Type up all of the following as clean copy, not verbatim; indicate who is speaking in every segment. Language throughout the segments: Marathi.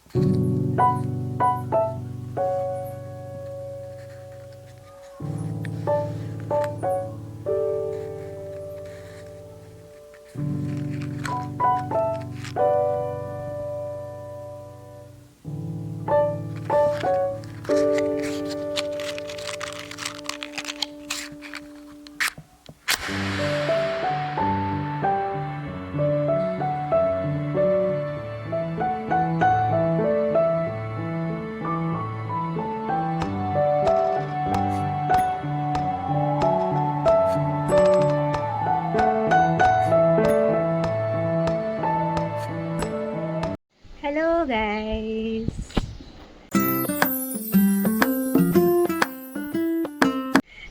Speaker 1: Hello guys.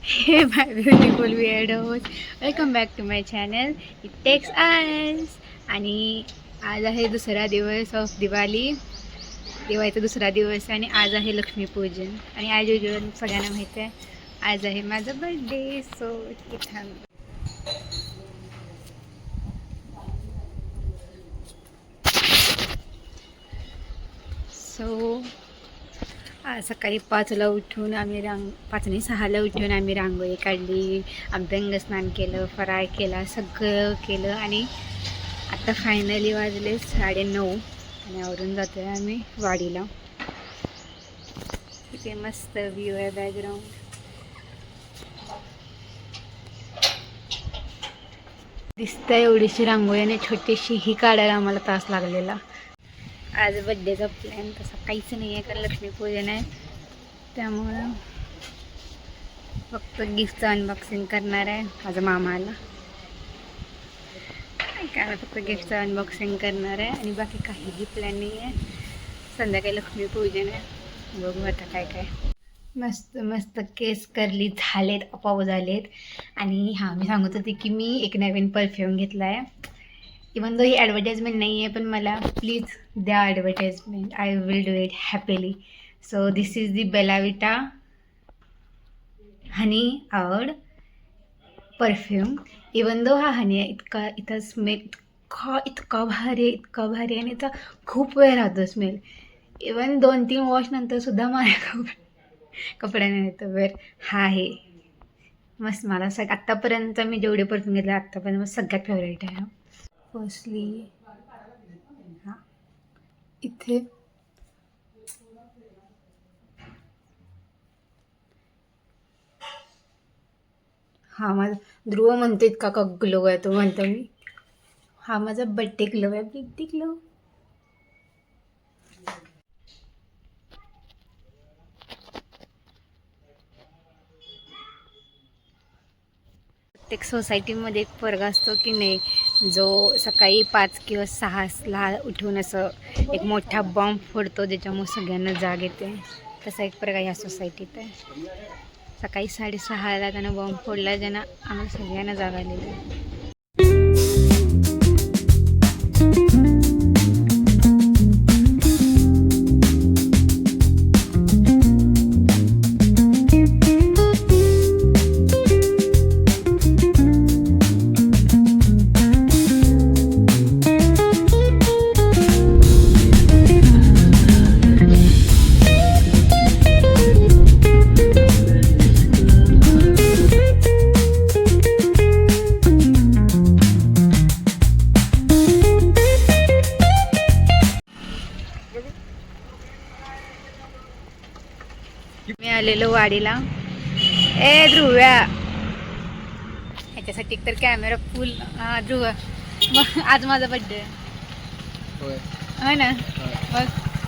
Speaker 1: Hey my beautiful weirdos. Welcome back to my channel. It takes us. आणि आज आहे दुसरा दिवस ऑफ दिवाळी. दिवाळीचा दुसरा दिवस आणि आज आहे लक्ष्मीपूजन. आणि आज युजल सगळ्यांना माहिती आहे आज आहे माझा बर्थडे. सो इथं सकाळी 5ला उठून आम्ही 5 नाही 6ला उठून आम्ही रांगोळी काढली, अभ्यंगस्नान केलं, फराळ केला, सगळं केलं आणि आता फायनली वाजले 9:30 आणि आवरून जातोय आम्ही वाडीला. इथे मस्त व्ह्यू आहे बॅकग्राऊंड. दिसतंय एवढीशी रांगोळी आणि छोटीशी ही काढायला आम्हाला तास लागलेला. आज बड्डेचा प्लॅन तसा काहीच नाही आहे कारण लक्ष्मीपूजन आहे त्यामुळं फक्त गिफ्टचं अनबॉक्सिंग करणार आहे. माझा मामा आला काय फक्त गिफ्टचं अनबॉक्सिंग करणार आहे आणि बाकी काहीही प्लॅन नाही आहे. संध्याकाळी लक्ष्मीपूजन आहे, बघू आता काय काय. मस्त मस्त केस करली झालेत, आपोआप झालेत. आणि हां मी सांगत होते की मी एक नवीन परफ्यूम घेतला आहे. इवन दो ही ॲडव्हर्टाइजमेंट नाही आहे पण मला प्लीज द्या advertisement. I will do it happily. So this is the Bella Vita honey आवड परफ्यूम. इवन दो हा हनी आहे इथं स्मेल इतका भारी आहे आणि इथं खूप वेळ राहतो स्मेल. इवन 2-3 वॉश नंतर सुद्धा माझ्या कपड्याने येतं वेळ. हा आहे मस्त. मला आत्तापर्यंत मी जेवढे परफ्यूम घेतले आत्तापर्यंत सगळ्यात फेवरेट आहे. फर्स्टली हां इथे हा माझा ध्रुव म्हणतो इतका का ग्लो आहे तो म्हणतो मी. हा माझा बड्डे ग्लो आहे, बड्डे ग्लो. प्रत्येक सोसायटीमध्ये एक पोरगा असतो की नाही जो सकाळी 5 किंवा 6ला उठून असं एक मोठा बॉम्ब फोडतो ज्याच्यामुळे सगळ्यांना जाग येते. तसा एक पोरगा ह्या सोसायटीत आहे. सकाळी 6:30ला त्यानं बॉम्ब फोडला ज्यानं आम्हाला सगळ्यांना जाग आलेली आहे. मी आलेलो वाडीला. ए ध्रुव्या ह्याच्यासाठी तर कॅमेरा फुल. ध्रुव मग आज माझा बड्डे आहे ना, मग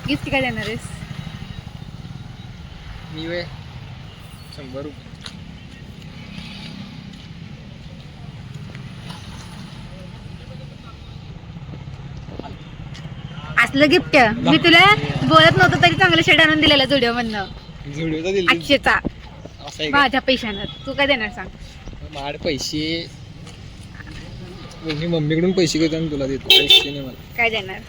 Speaker 1: गिफ्ट काय देणार आहेस?
Speaker 2: मी 100 रुपये.
Speaker 1: असलं गिफ्ट मी तुला बोलत नव्हतं तरी चांगलं शेड आणून दिलेला जुडिओ मधनं. 800चा माझ्या पैशानं. तू काय देणार सांग?
Speaker 2: माझे पैसे मी मम्मीकडून पैसे घेतो आणि तुला देतो. पैसे नाही मला.
Speaker 1: काय देणार?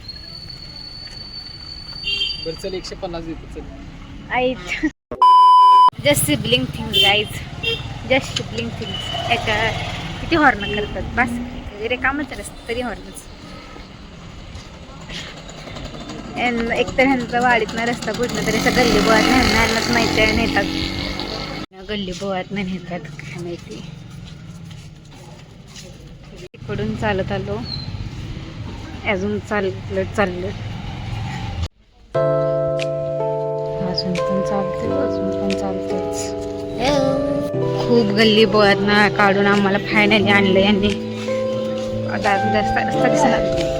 Speaker 2: बरं चल 150 देतो चल.
Speaker 1: I just sibling things guys, just sibling things. किती हॉर्न करतात बस. कामच असतं तरी हॉर्नच. एकतर ह्यांचा वाडीतनं रस्ता कुठला तरी असं गल्ली बोळात ह्यांनाच माहिती आहे नेतात, गल्ली बोळात नेतात काय माहिती. इकडून चालत आलो, अजून चाललं अजून पण चालतेच. खूप गल्ली बोळात ना काढून आम्हाला फायनली आणलं यांनी. आता रस्ता दिसला.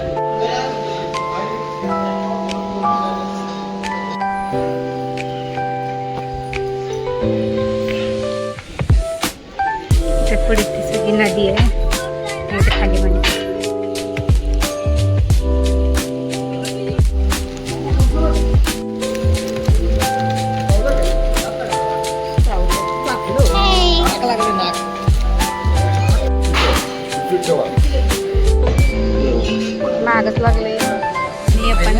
Speaker 1: पुढे ती सगळी नदी आहे, खाली म्हणजे मागच लागले मी पण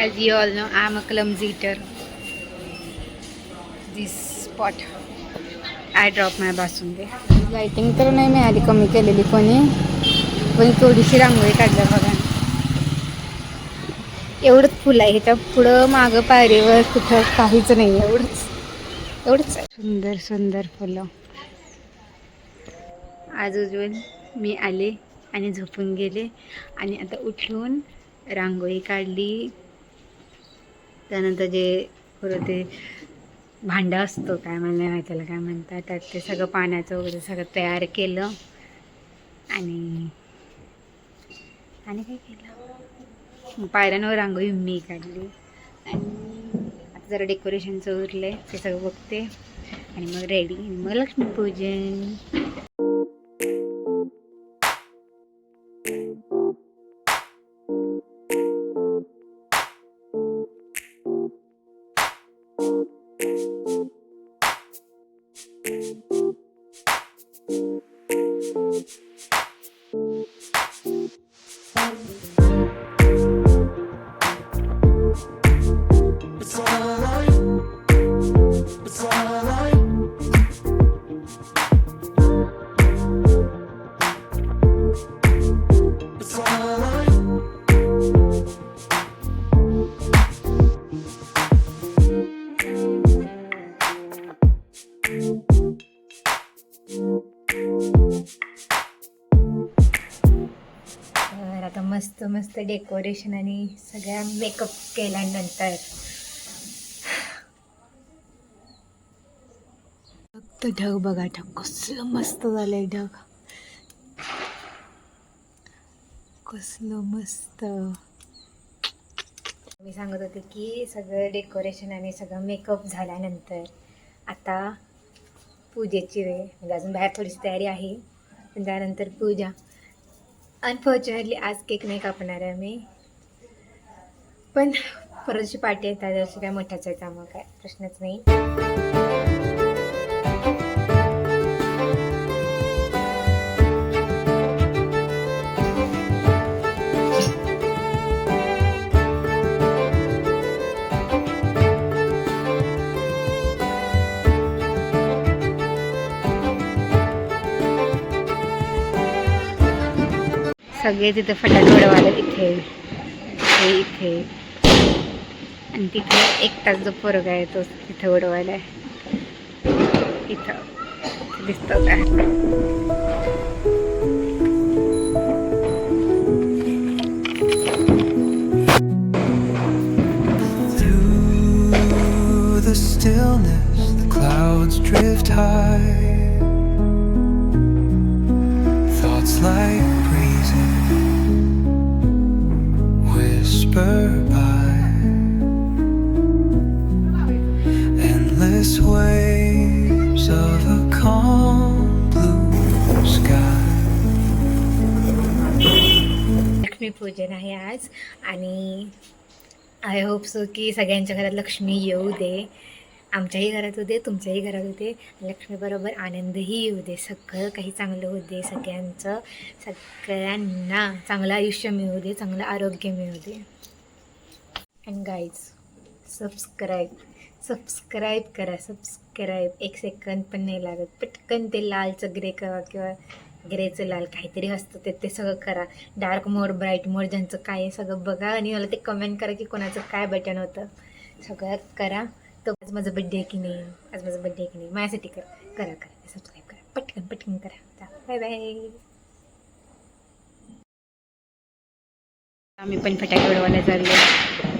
Speaker 1: As you all know, I am a clumsy eater. This spot, I drop my basundi. Lighting तर नाही मिळाली, कमी केलेली कोणी, पण थोडीशी रांगोळी काढल्या बघा. एवढंच फुल आहे, ह्याच्या पुढं मागं पायरीवर कुठं काहीच नाही. एवढंच सुंदर सुंदर फुलं. आज उजवून मी आले आणि झोपून गेले आणि आता उठून रांगोळी काढली. त्यानंतर जे पुरं ते भांडं असतो, काय मला नाही त्याला काय म्हणतात, त्यात ते सगळं पाण्याचं वगैरे सगळं तयार केलं आणि काय केलं, पायऱ्यांवर रांगोळी मी काढली. आणि आता जरा डेकोरेशनचं उरलं आहे ते सगळं बघते आणि मग रेडी, मग लक्ष्मीपूजन. आता मस्त मस्त डेकोरेशन आणि सगळ्या मेकअप केल्यानंतर फक्त ढग बघा, ढग कसलं मस्त झालंय, ढग कसलं मस्त. मी सांगत होते की सगळं डेकोरेशन आणि सगळं मेकअप झाल्यानंतर आता पूजेची वेळ, म्हणजे अजून बाहेर थोडीशी तयारी आहे, पण त्यानंतर पूजा. अनफॉर्च्युनेटली आज केक नाही कापणार आहे मी, पण परतची पार्टी आहे, त्या दिवशी काय मोठ्याच आहे, त्यामुळे काय प्रश्नच नाही. सगळे तिथे फटाके उडवायला, इथे आणि तिथे एकटाच जो पोरगा आहे तो तिथे उडवायला इथं दिसतो का.
Speaker 3: Through the stillness, the clouds drift high. Thoughts like whisper by, endless waves of a calm blue sky.
Speaker 1: Lakshmipujan आहे आज आणि आय होप सो की सगळ्यांच्या घरात लक्ष्मी येऊ दे. आमच्याही घरात होते, तुमच्याही घरात होते, लक्ष्मीबरोबर आनंदही येऊ दे, सगळं काही चांगलं होऊ दे, सगळ्यांना चांगलं आयुष्य मिळू दे, चांगलं आरोग्य मिळू दे. अँड गाईज, सबस्क्राईब करा. एक सेकंद पण नाही लागत. पटकन ते लालचं ग्रे करा किंवा ग्रेचं लाल काहीतरी असतं ते सगळं करा. डार्क मोड, ब्राईट मोड, ज्यांचं काय आहे सगळं बघा आणि मला ते कमेंट करा की कोणाचं काय बटन होतं. सगळं करा. तर आज माझा बड्डे आहे की नाही, माझ्यासाठी करा सबस्क्राईब करा. पटकन करा. Bye bye. आम्ही पण फटाके उडवायला चाललो.